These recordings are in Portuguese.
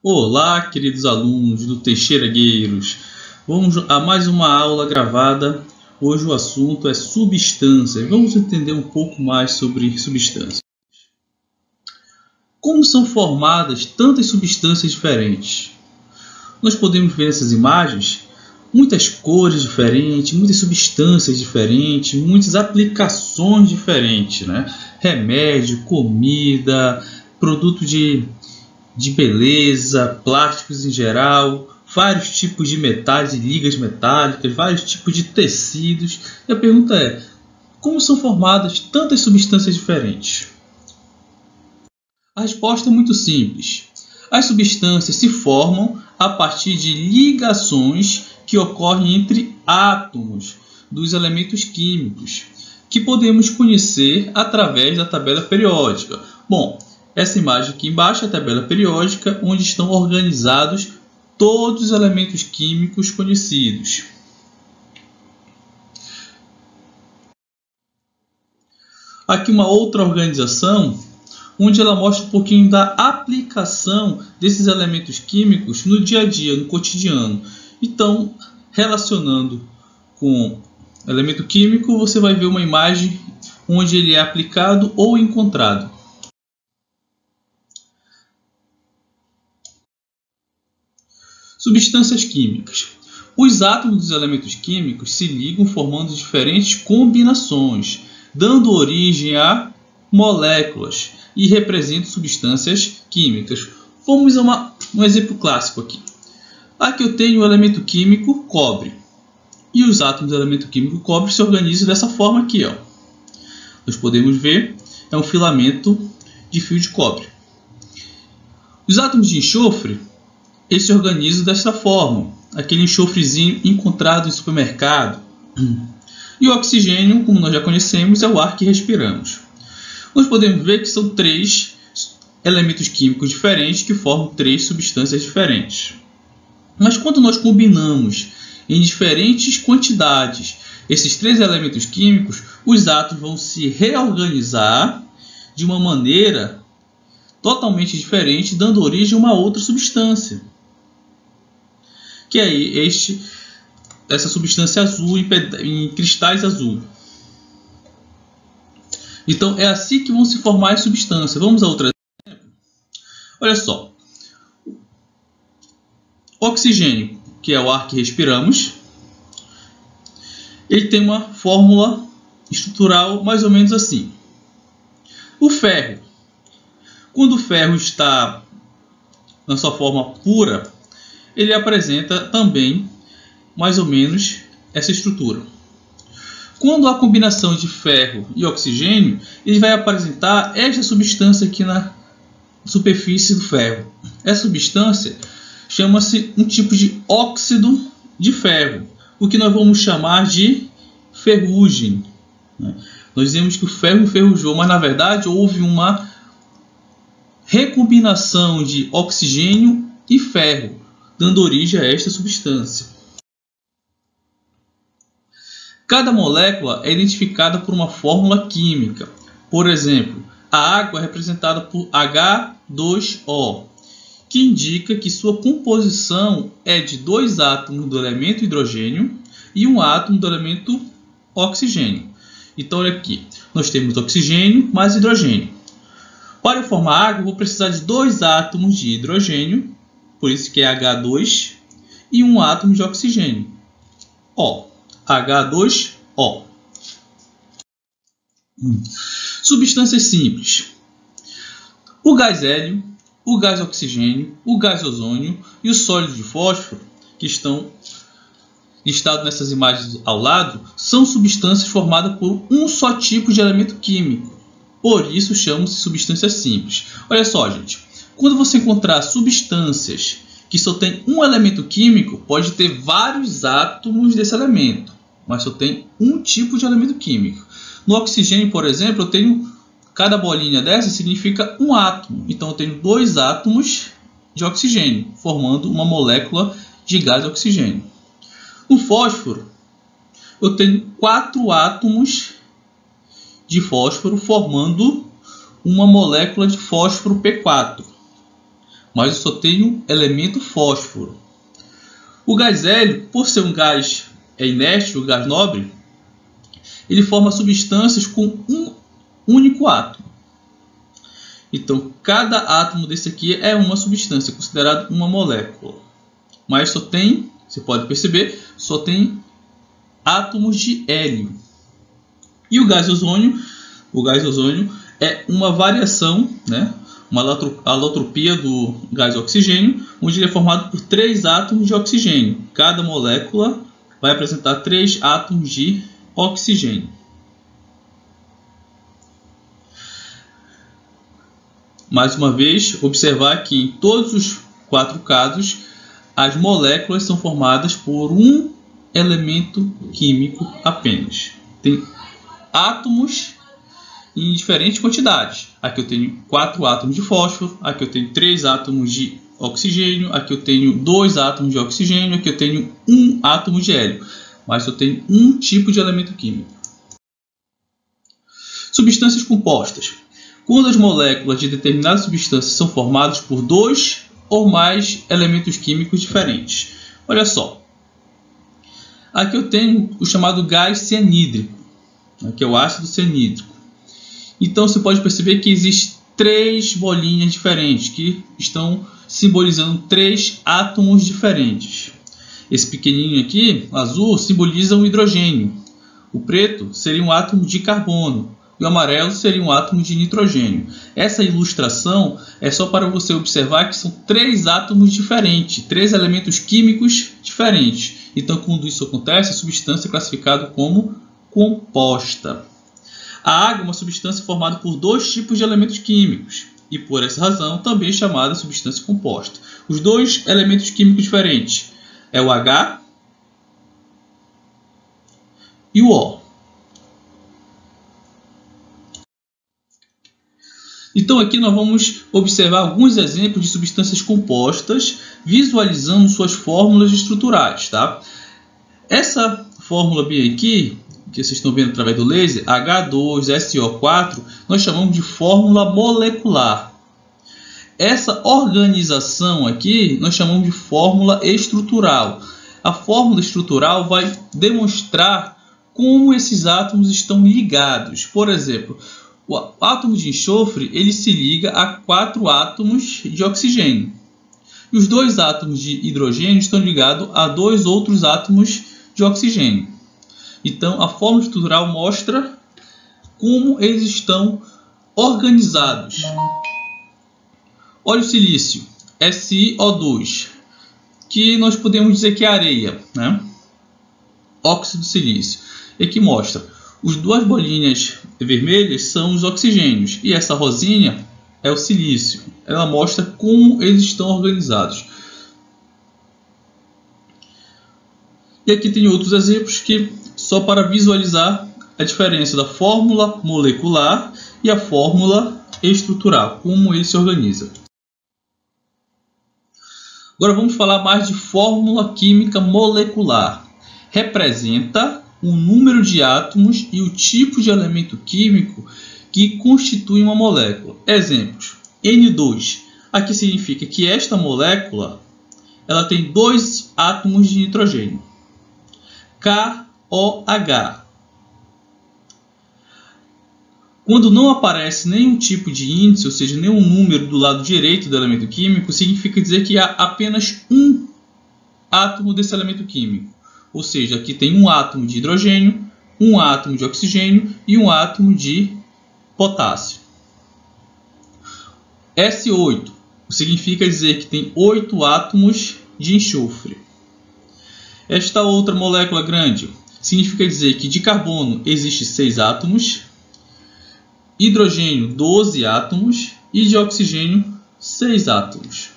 Olá, queridos alunos do Teixeira Gueiros. Vamos a mais uma aula gravada. Hoje o assunto é substâncias. Vamos entender um pouco mais sobre substâncias. Como são formadas tantas substâncias diferentes? Nós podemos ver nessas imagens muitas cores diferentes, muitas substâncias diferentes, muitas aplicações diferentes, né? Remédio, comida, produto de beleza, plásticos em geral, vários tipos de metais e ligas metálicas, vários tipos de tecidos. E a pergunta é: como são formadas tantas substâncias diferentes? A resposta é muito simples. As substâncias se formam a partir de ligações que ocorrem entre átomos dos elementos químicos, que podemos conhecer através da tabela periódica. Bom, essa imagem aqui embaixo é a tabela periódica, onde estão organizados todos os elementos químicos conhecidos. Aqui uma outra organização, onde ela mostra um pouquinho da aplicação desses elementos químicos no dia a dia, no cotidiano. Então, relacionando com elemento químico, você vai ver uma imagem onde ele é aplicado ou encontrado. Substâncias químicas. Os átomos dos elementos químicos se ligam formando diferentes combinações, dando origem a moléculas e representam substâncias químicas. Vamos a um exemplo clássico aqui. Aqui eu tenho o elemento químico cobre. E os átomos do elemento químico cobre se organizam dessa forma aqui. Nós podemos ver, é um filamento de fio de cobre. Os átomos de enxofre, eles se organizam dessa forma. Aquele enxofrezinho encontrado em supermercado. E o oxigênio, como nós já conhecemos, é o ar que respiramos. Nós podemos ver que são três elementos químicos diferentes que formam três substâncias diferentes. Mas quando nós combinamos em diferentes quantidades esses três elementos químicos, os átomos vão se reorganizar de uma maneira totalmente diferente, dando origem a uma outra substância, que é essa substância azul em cristais azul. Então é assim que vão se formar as substâncias. Vamos a outro exemplo. Olha só. O oxigênio, que é o ar que respiramos, ele tem uma fórmula estrutural mais ou menos assim. O ferro. Quando o ferro está na sua forma pura, ele apresenta também mais ou menos essa estrutura. Quando há combinação de ferro e oxigênio, ele vai apresentar esta substância aqui na superfície do ferro. Essa substância chama-se um tipo de óxido de ferro, o que nós vamos chamar de ferrugem. Nós dizemos que o ferro enferrujou, mas na verdade houve uma recombinação de oxigênio e ferro, dando origem a esta substância. Cada molécula é identificada por uma fórmula química. Por exemplo, a água é representada por H2O, que indica que sua composição é de dois átomos do elemento hidrogênio e um átomo do elemento oxigênio. Então, olha aqui, nós temos oxigênio mais hidrogênio. Para eu formar água, eu vou precisar de dois átomos de hidrogênio, por isso que é H2, e um átomo de oxigênio, O, H2O. Substâncias simples. O gás hélio, o gás oxigênio, o gás ozônio e o sólido de fósforo, que estão listados nessas imagens ao lado, são substâncias formadas por um só tipo de elemento químico. Por isso chamam-se substâncias simples. Olha só, gente. Quando você encontrar substâncias que só tem um elemento químico, pode ter vários átomos desse elemento, mas só tem um tipo de elemento químico. No oxigênio, por exemplo, eu tenho cada bolinha dessa significa um átomo. Então eu tenho dois átomos de oxigênio, formando uma molécula de gás oxigênio. No fósforo, eu tenho 4 átomos de fósforo formando uma molécula de fósforo P4. mas eu só tenho elemento fósforo. O gás hélio, por ser um gás inerte, um gás nobre, ele forma substâncias com um único átomo. Então, cada átomo desse aqui é uma substância, considerado uma molécula. Mas só tem, você pode perceber, só tem átomos de hélio. E o gás ozônio é uma variação, né? Uma alotropia do gás oxigênio, onde ele é formado por 3 átomos de oxigênio. Cada molécula vai apresentar 3 átomos de oxigênio. Mais uma vez, observar que em todos os 4 casos, as moléculas são formadas por um elemento químico apenas. Tem átomos em diferentes quantidades. Aqui eu tenho 4 átomos de fósforo, aqui eu tenho 3 átomos de oxigênio, aqui eu tenho 2 átomos de oxigênio, aqui eu tenho 1 átomo de hélio. Mas eu tenho um tipo de elemento químico. Substâncias compostas. Quando as moléculas de determinada substância são formadas por 2 ou mais elementos químicos diferentes. Olha só. Aqui eu tenho o chamado gás cianídrico, que é o ácido cianídrico. Então você pode perceber que existem 3 bolinhas diferentes que estão simbolizando 3 átomos diferentes. Esse pequenininho aqui, azul, simboliza o hidrogênio. O preto seria um átomo de carbono. E o amarelo seria um átomo de nitrogênio. Essa ilustração é só para você observar que são 3 átomos diferentes, 3 elementos químicos diferentes. Então, quando isso acontece, a substância é classificada como composta. A água é uma substância formada por 2 tipos de elementos químicos. E por essa razão, também é chamada substância composta. Os 2 elementos químicos diferentes é o H e o O. Então aqui nós vamos observar alguns exemplos de substâncias compostas, visualizando suas fórmulas estruturais. Tá? Essa fórmula bem aqui, que vocês estão vendo através do laser, H2SO4, nós chamamos de fórmula molecular. Essa organização aqui nós chamamos de fórmula estrutural. A fórmula estrutural vai demonstrar como esses átomos estão ligados. Por exemplo, o átomo de enxofre ele se liga a 4 átomos de oxigênio. E os 2 átomos de hidrogênio estão ligados a 2 outros átomos de oxigênio. Então, a fórmula estrutural mostra como eles estão organizados. Olha o silício, SiO2, que nós podemos dizer que é areia, né? Óxido de silício. E aqui mostra, as 2 bolinhas vermelhas são os oxigênios e essa rosinha é o silício. Ela mostra como eles estão organizados. E aqui tem outros exemplos que só para visualizar a diferença da fórmula molecular e a fórmula estrutural, como ele se organiza. Agora vamos falar mais de fórmula química molecular. Representa o número de átomos e o tipo de elemento químico que constitui uma molécula. Exemplos: N2. Aqui significa que esta molécula ela tem 2 átomos de nitrogênio. KOH. Quando não aparece nenhum tipo de índice, ou seja, nenhum número do lado direito do elemento químico, significa dizer que há apenas um átomo desse elemento químico. Ou seja, aqui tem um átomo de hidrogênio, um átomo de oxigênio e um átomo de potássio. S8 significa dizer que tem 8 átomos de enxofre. Esta outra molécula grande significa dizer que de carbono existe 6 átomos, hidrogênio 12 átomos e de oxigênio 6 átomos.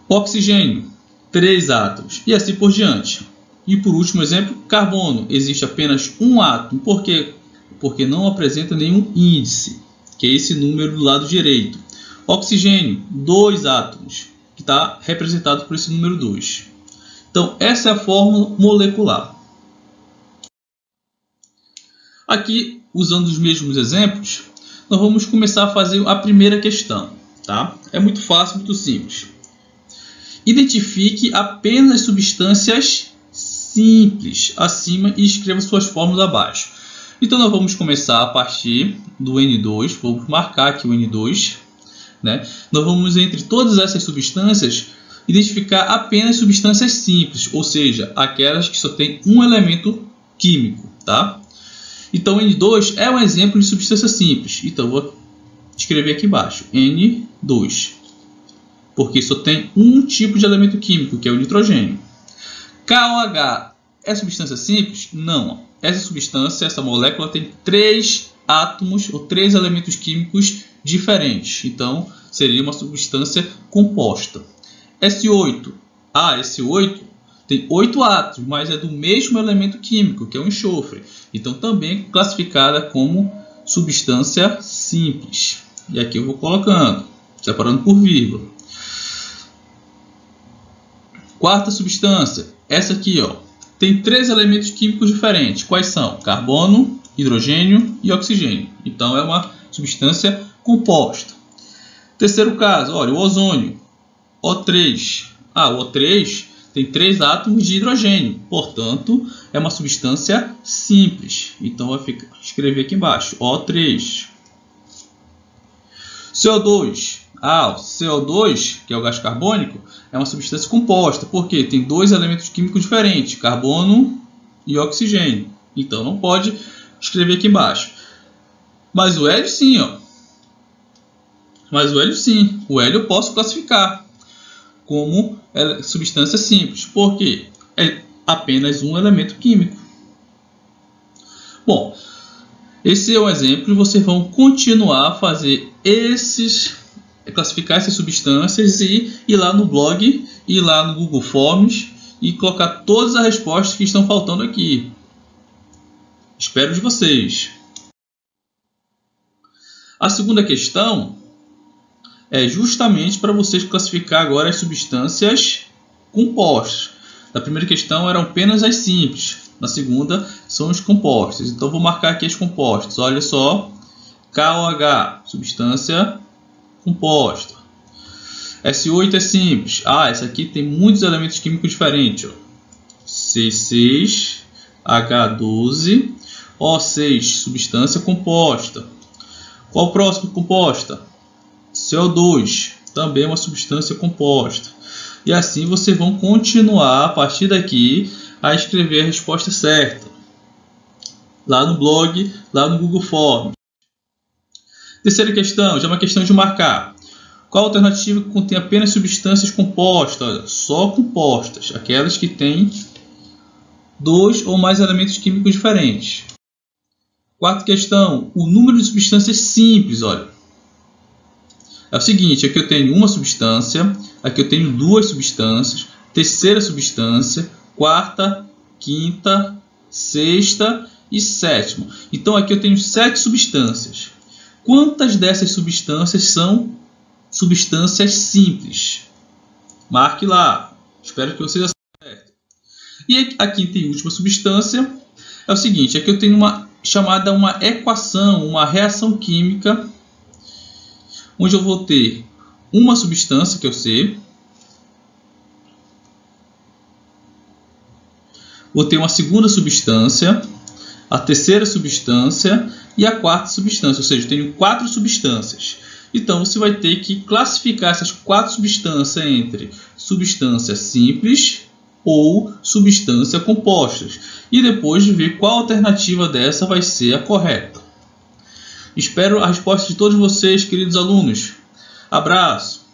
Oxigênio 3 átomos e assim por diante. E por último exemplo, carbono, existe apenas um átomo, porque não apresenta nenhum índice, que é esse número do lado direito. Oxigênio, 2 átomos, que está representado por esse número 2. Então essa é a fórmula molecular. Aqui, usando os mesmos exemplos, nós vamos começar a fazer a primeira questão. tá? É muito fácil, muito simples. Identifique apenas substâncias simples acima e escreva suas fórmulas abaixo. Então nós vamos começar a partir do N2, vamos marcar aqui o N2, né? Nós vamos, entre todas essas substâncias, identificar apenas substâncias simples, ou seja, aquelas que só tem um elemento químico, tá? Então N2 é um exemplo de substância simples, então vou escrever aqui embaixo, N2, porque só tem um tipo de elemento químico, que é o nitrogênio. KOH é substância simples? Não. Essa substância, essa molécula tem 3 átomos ou 3 elementos químicos diferentes. Então, seria uma substância composta. S8. S8 tem 8 átomos, mas é do mesmo elemento químico, que é o enxofre. Então, também é classificada como substância simples. E aqui eu vou colocando, separando por vírgula. Quarta substância, essa aqui, ó, tem 3 elementos químicos diferentes. Quais são? Carbono, hidrogênio e oxigênio. Então é uma substância composta. Terceiro caso, olha, o ozônio, O3. O O3 tem 3 átomos de hidrogênio, portanto é uma substância simples. Então vai escrever aqui embaixo, O3. CO2. O CO2, que é o gás carbônico, é uma substância composta, porque tem 2 elementos químicos diferentes, carbono e oxigênio. Então não pode escrever aqui embaixo. Mas o hélio sim, ó. O hélio eu posso classificar como substância simples, porque é apenas um elemento químico. Bom, esse é um exemplo e vocês vão continuar a fazer classificar essas substâncias e ir lá no blog, ir lá no Google Forms e colocar todas as respostas que estão faltando aqui. Espero de vocês. A segunda questão é justamente para vocês classificar agora as substâncias compostas. Na primeira questão eram apenas as simples, na segunda são os compostos. Então vou marcar aqui as compostas. Olha só, KOH, substância composta. S8 é simples. Essa aqui tem muitos elementos químicos diferentes. Ó. C6H12, O6, substância composta. Qual o próximo composta? CO2, também é uma substância composta. E assim vocês vão continuar a partir daqui a escrever a resposta certa. Lá no blog, lá no Google Forms. Terceira questão, já é uma questão de marcar. Qual a alternativa que contém apenas substâncias compostas? Olha, só compostas, aquelas que têm 2 ou mais elementos químicos diferentes. Quarta questão, o número de substâncias simples, olha. É o seguinte, aqui eu tenho uma substância, aqui eu tenho 2 substâncias, terceira substância, quarta, quinta, sexta e sétima. Então aqui eu tenho 7 substâncias. Quantas dessas substâncias são substâncias simples? Marque lá. Espero que vocês acertem. E a quinta e última substância é o seguinte. Aqui eu tenho uma chamada uma equação, uma reação química, onde eu vou ter uma substância que eu sei. Vou ter uma segunda substância, a terceira substância e a quarta substância, ou seja, eu tenho 4 substâncias. Então você vai ter que classificar essas 4 substâncias entre substância simples ou substância compostas e depois de ver qual alternativa dessa vai ser a correta. Espero a resposta de todos vocês, queridos alunos. Abraço!